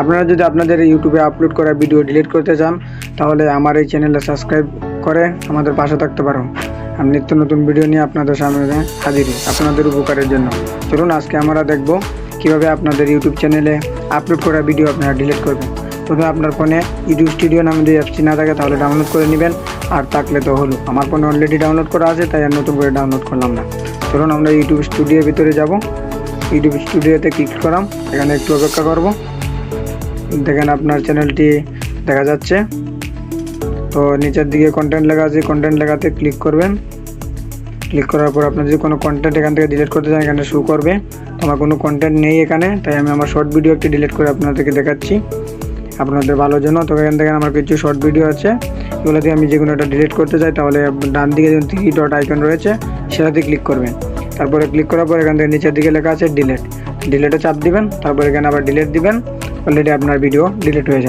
আপনারা যদি আপনাদের ইউটিউবে আপলোড করা ভিডিও ডিলিট করতে চান তাহলে আমার এই চ্যানেলটা সাবস্ক্রাইব করে আমাদের পাশে থাকতে পারেন। আমি নিত্য নতুন ভিডিও নিয়ে আপনাদের সামনে হাজিরি আপনাদের উপকারের জন্য। চলুন আজকে আমরা দেখব কিভাবে আপনাদের ইউটিউব চ্যানেলে আপলোড করা ভিডিও আপনারা ডিলিট করবেন। তবে আপনার ফোনে ইউটিউব স্টুডিও নামে যদি অ্যাপসটি না থাকে তাহলে ডাউনলোড করে নেবেন, আর থাকলে তো হলো। আমার ফোনে অলরেডি ডাউনলোড করা আছে, তাই আর নতুন করে ডাউনলোড করলাম না। চলুন আমরা ইউটিউব স্টুডিওর ভিতরে যাব। ইউটিউব স্টুডিওতে ক্লিক করলাম, এখানে একটু অপেক্ষা করব। দেখেন আপনার চ্যানেলটি দেখা যাচ্ছে। তো নিচের দিকে কন্টেন্ট লেখা আছে, কন্টেন্ট লেখাতে ক্লিক করবেন। ক্লিক করার পর আপনার যদি কোনো কন্টেন্ট এখান থেকে ডিলিট করতে চান এখানে শো করবে। আমার কোনো কন্টেন্ট নেই এখানে, তাই আমি আমার শর্ট ভিডিও একটি ডিলিট করে আপনাদেরকে দেখাচ্ছি আপনাদের ভালোর জন্য। তো এখান থেকে আমার কিছু শর্ট ভিডিও আছে, এগুলোতে আমি যে কোনো একটা ডিলিট করতে চাই তাহলে ডান দিকে যেমন 3 ডট আইকন রয়েছে সেটাতে ক্লিক করবেন। তারপরে ক্লিক করার পর এখান থেকে নিচের দিকে লেখা আছে ডিলিট, ডিলিটে চাপ দিবেন। তারপর এখানে আবার ডিলিট দিবেন, অলরেডি আপনার ভিডিও ডিলিট হয়ে যাবে।